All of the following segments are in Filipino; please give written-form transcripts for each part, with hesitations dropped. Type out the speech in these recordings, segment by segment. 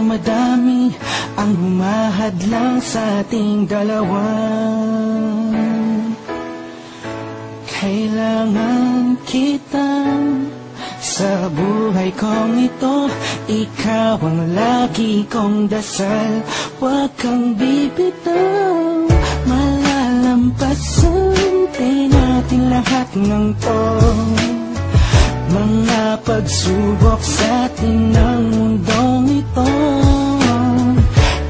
madami ang humahadlang sa ating dalawa. Kailangan kita sa buhay kong ito. Ikaw ang lagi kong dasal. Huwag kang bibitaw. Malalampasan din natin lahat ng to. Mga pagsubok sa atin ng mundong ito.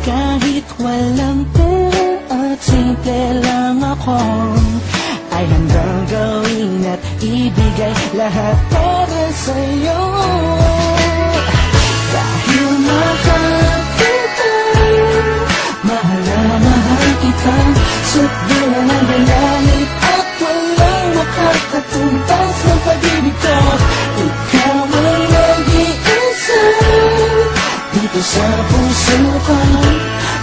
Kahit walang pera at simple lang ako, ay handang gawin at ibigay lahat para sa'yo. Dahil mahal kita, mahal na mahal kita. Sukdulan ang galamit at walang makakatumbas ng pag-ibig ko. Ikaw ang nag-iisa dito sa puso ko.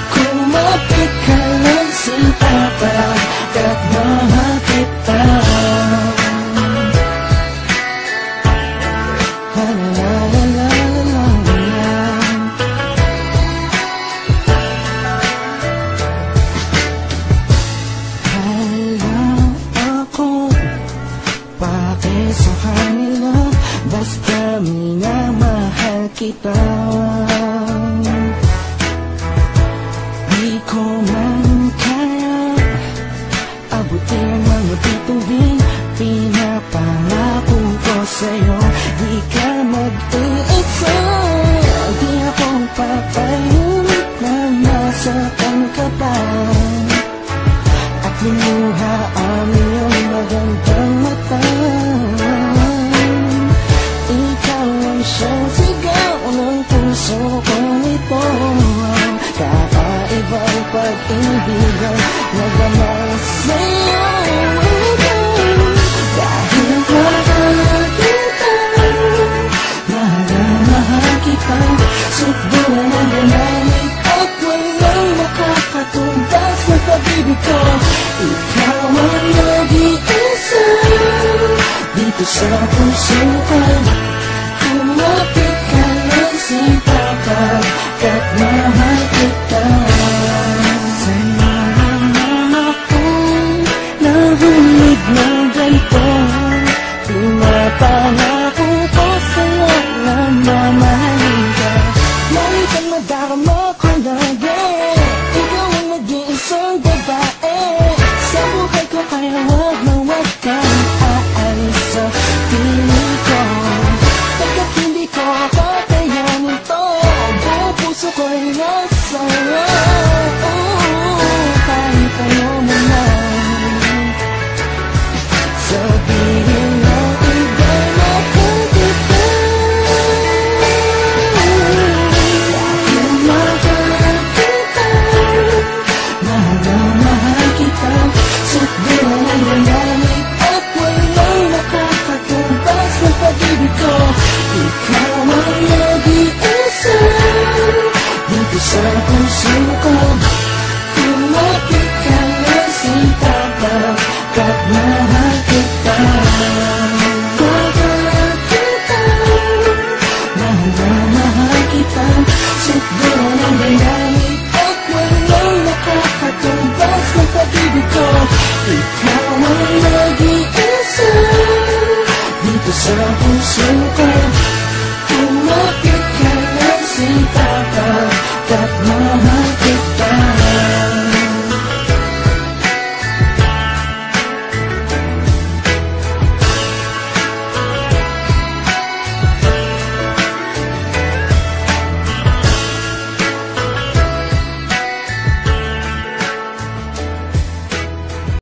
Kumapit ka lang sinta pagkat mahal kita. La la la la la la. Alam ako, bakit sa kanila basta minamahal kita. Di ko man kaya abutin ang mga bituin. Pinapangako ko sa'yo, di ka mag-iisa. Di ako papayag na nasaktan ka pa at lumuha ang iyong magandang mata. Ikaw ang siyang sigaw ng puso kong ito. Kakaibang pag-ibigan na gamay sa'yo. Dahil mahal kita, mahal na mahal kita. Sukdulan ang galamit at walang makakatumbas ng pag-ibig ko. Ikaw ang nag-iisa dito sa puso ko. Kumapit ka lang sinta pagkat mahal kita. Sa'yo naman ako'y nahulog ng ganito. Pinapangako ko sa'yo na mamahalin ka. Lagi kang madarama ko lagi. Ikaw ang nag-iisang babae sa buhay ko, kaya wag na wag kang aalis sa piling ko. Pagkat hindi ko kakayanin to, buong puso ko'y nasa'yo. Kahit ano naman sabihin ng iba, mahal kita. Dahil mahal kita, mahal na mahal kita. Sukdulan ang galamit at walang nakakatumbas ng pag-ibig ko. Ikaw ang nag-iisa dito sa puso ko. Kumapit ka lang sinta pagkat mahal kita. Mahal kita, mahal na mahal kita. Sukdulan ang galamit at walang nakakatumbas ng pag-ibig ko. Ikaw ang nag-iisa dito sa puso ko.